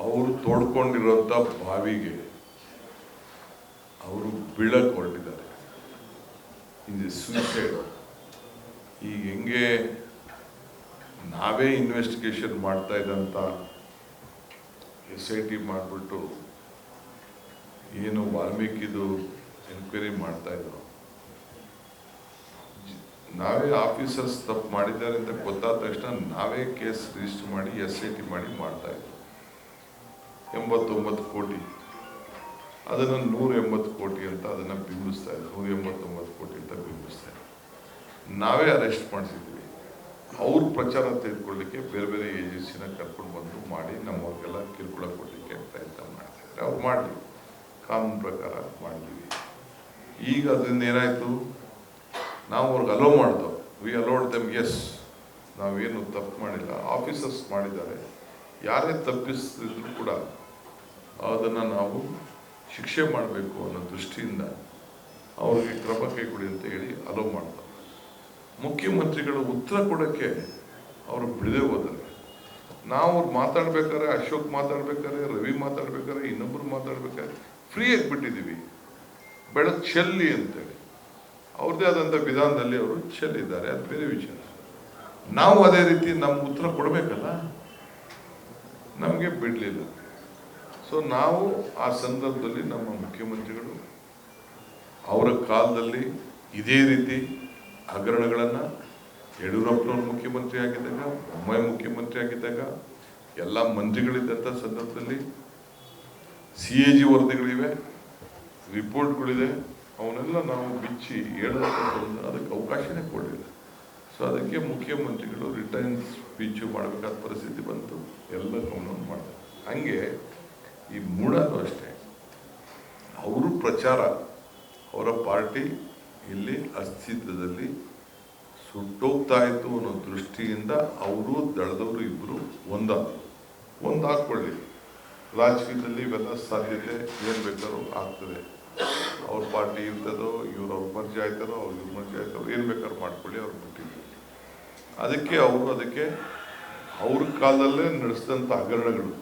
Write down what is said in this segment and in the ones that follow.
ಅವರು ತೋಡ್ಕೊಂಡಿರೋಂಥ ಬಾವಿಗೆ ಅವರು ಬೀಳಕ್ಕೆ ಹೊರಟಿದ್ದಾರೆ. ಇದು ಸೂಸೈಡ್. ಈಗ ಹೆಂಗೆ ನಾವೇ ಇನ್ವೆಸ್ಟಿಗೇಷನ್ ಮಾಡ್ತಾ ಇದ್ದಂಥ SIT ಮಾಡಿಬಿಟ್ಟು ಏನು ವಾಲ್ಮೀಕಿದು ಎನ್ಕ್ವೈರಿ ಮಾಡ್ತಾ ಇದ್ರು, ನಾವೇ ಆಫೀಸರ್ಸ್ ತಪ್ಪು ಮಾಡಿದ್ದಾರೆ ಅಂತ ಗೊತ್ತಾದ ತಕ್ಷಣ ನಾವೇ ಕೇಸ್ ರಿಜಿಸ್ಟರ್ ಮಾಡಿ SIT ಮಾಡಿ ಮಾಡ್ತಾ ಇದ್ರು. 89 ಕೋಟಿ ಅದನ್ನು 180 ಕೋಟಿ ಅಂತ ಅದನ್ನು ಬಿಂಬಿಸ್ತಾ ಇದ್ರು. 189 ಕೋಟಿ ಅಂತ ಬಿಂಬಿಸ್ತಾ ಇದ್ರು. ನಾವೇ ಅರೆಸ್ಟ್ ಮಾಡಿಸಿದ್ವಿ. ಅವ್ರ ಪ್ರಚಾರ ತೆಗೆದುಕೊಳ್ಳಿಕ್ಕೆ ಬೇರೆ ಬೇರೆ ಏಜೆನ್ಸಿನ ಕರ್ಕೊಂಡು ಬಂದು ಮಾಡಿ ನಮ್ಮವ್ರಿಗೆಲ್ಲ ಕಿರುಕುಳ ಕೊಡಲಿಕ್ಕೆ ಪ್ರಯತ್ನ ಮಾಡ್ತಿದ್ದಾರೆ. ಅವ್ರು ಮಾಡಲಿ, ಕಾನೂನು ಪ್ರಕಾರ ಮಾಡಿದ್ವಿ. ಈಗ ಅದರಿಂದ ಏನಾಯಿತು, ನಾವು ಅವ್ರಿಗೆ ಅಲೋ ಮಾಡ್ದೋ, ವಿ ಅಲೋಡ್ ದೆಮ್. ಎಸ್, ನಾವೇನು ತಪ್ಪು ಮಾಡಿಲ್ಲ, ಆಫೀಸರ್ಸ್ ಮಾಡಿದ್ದಾರೆ. ಯಾರೇ ತಪ್ಪಿಸಿದ್ರು ಕೂಡ ಅದನ್ನು ನಾವು ಶಿಕ್ಷೆ ಮಾಡಬೇಕು ಅನ್ನೋ ದೃಷ್ಟಿಯಿಂದ ಅವ್ರಿಗೆ ಕ್ರಮ ಕೈಗೊಳ್ಳಿ ಅಂತ ಹೇಳಿ ಅಲೋ ಮಾಡ್ತಾರೆ. ಮುಖ್ಯಮಂತ್ರಿಗಳು ಉತ್ತರ ಕೊಡೋಕ್ಕೆ ಅವರು ಬಿಡದೆ ಹೋದರೆ, ನಾವು ಅವ್ರು ಮಾತಾಡ್ಬೇಕಾದ್ರೆ, ಅಶೋಕ್ ಮಾತಾಡ್ಬೇಕಾದ್ರೆ, ರವಿ ಮಾತಾಡ್ಬೇಕಾದ್ರೆ, ಇನ್ನೊಬ್ಬರು ಮಾತಾಡ್ಬೇಕಾದ್ರೆ ಫ್ರೀಯಾಗಿ ಬಿಟ್ಟಿದ್ದೀವಿ. ಬೆಳಕು ಚೆಲ್ಲಿ ಅಂತೇಳಿ ಅವ್ರದ್ದೇ ಆದಂಥ ವಿಧಾನದಲ್ಲಿ ಅವರು ಚೆಲ್ಲಿದ್ದಾರೆ, ಅದು ಬೇರೆ ವಿಚಾರ. ನಾವು ಅದೇ ರೀತಿ ನಮ್ಮ ಉತ್ತರ ಕೊಡಬೇಕಲ್ಲ, ನಮಗೆ ಬಿಡಲಿಲ್ಲ. ಸೊ ನಾವು ಆ ಸಂದರ್ಭದಲ್ಲಿ ನಮ್ಮ ಮುಖ್ಯಮಂತ್ರಿಗಳು ಅವರ ಕಾಲದಲ್ಲಿ ಇದೇ ರೀತಿ ಹಗರಣಗಳನ್ನು ಯಡಿಯೂರಪ್ಪನವ್ರು ಮುಖ್ಯಮಂತ್ರಿ ಆಗಿದ್ದಾಗ, ಬೊಮ್ಮಾಯಿ ಮುಖ್ಯಮಂತ್ರಿ ಆಗಿದ್ದಾಗ, ಎಲ್ಲ ಮಂತ್ರಿಗಳಿದ್ದಂಥ ಸಂದರ್ಭದಲ್ಲಿ CAG ವರದಿಗಳಿವೆ, ರಿಪೋರ್ಟ್ಗಳಿದೆ. ಅವನ್ನೆಲ್ಲ ನಾವು ಬಿಚ್ಚಿ ಹೇಳೋದಕ್ಕೆ ಅದಕ್ಕೆ ಅವಕಾಶನೇ ಕೊಡಲಿಲ್ಲ. ಸೊ ಅದಕ್ಕೆ ಮುಖ್ಯಮಂತ್ರಿಗಳು ರಿಟರ್ನ್ ಸ್ಪೀಚು ಮಾಡಬೇಕಾದ ಪರಿಸ್ಥಿತಿ ಬಂತು. ಎಲ್ಲ ಗಮನವನ್ನು ಮಾಡ್ತಾರೆ. ಹಂಗೆ ಈ ಮೂಡಲು ಅಷ್ಟೇ, ಅವರು ಪ್ರಚಾರ, ಅವರ ಪಾರ್ಟಿ ಇಲ್ಲಿ ಅಸ್ತಿತ್ವದಲ್ಲಿ ಸುಟ್ಟೋಗ್ತಾ ಇತ್ತು ಅನ್ನೋ ದೃಷ್ಟಿಯಿಂದ ಅವರು ದಳದವರು ಇಬ್ಬರು ಒಂದಾಗ್ಕೊಳ್ಳಿ. ರಾಜಕೀಯದಲ್ಲಿ ಇವೆಲ್ಲ ಸಾಧ್ಯತೆ ಏನು ಬೇಕಾದ್ರೂ ಆಗ್ತದೆ. ಅವ್ರ ಪಾರ್ಟಿ ಇರ್ತದೋ, ಅವ್ರ ಮರ್ಜಿ ಆಯ್ತಾರೋ, ಇವ್ರ ಮರ್ಜಿ ಆಯ್ತಾರೋ, ಏನು ಬೇಕಾದ್ರೂ ಮಾಡ್ಕೊಳ್ಳಿ, ಅವ್ರು ಬಿಟ್ಟಿದ್ರು. ಅದಕ್ಕೆ ಅವ್ರ ಕಾಲದಲ್ಲೇ ನಡೆಸಿದಂಥ ಹಗರಣಗಳು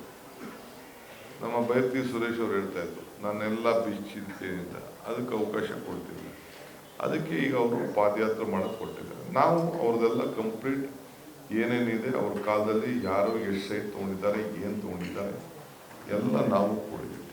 ನಮ್ಮ ಬೈರತಿ ಸುರೇಶ್ ಅವರು ಹೇಳ್ತಾ ಇದ್ರು, ನಾನೆಲ್ಲ ಬಿಚ್ಚಿದ್ದೇನೆ ಅಂತ. ಅದಕ್ಕೆ ಅವಕಾಶ ಕೊಡ್ತಿಲ್ಲ. ಅದಕ್ಕೆ ಈಗ ಅವರು ಪಾದಯಾತ್ರೆ ಮಾಡೋಕ್ಕೆ ಕೊಟ್ಟಿದ್ದಾರೆ. ನಾವು ಅವ್ರದ್ದೆಲ್ಲ ಕಂಪ್ಲೀಟ್ ಏನೇನಿದೆ, ಅವ್ರ ಕಾಲದಲ್ಲಿ ಯಾರು ಎಷ್ಟು ಸೈಟ್ ತೊಗೊಂಡಿದ್ದಾರೆ, ಏನು ತೊಗೊಂಡಿದ್ದಾರೆ ಎಲ್ಲ ನಾವು ಕೊಡಿದ್ದೀವಿ.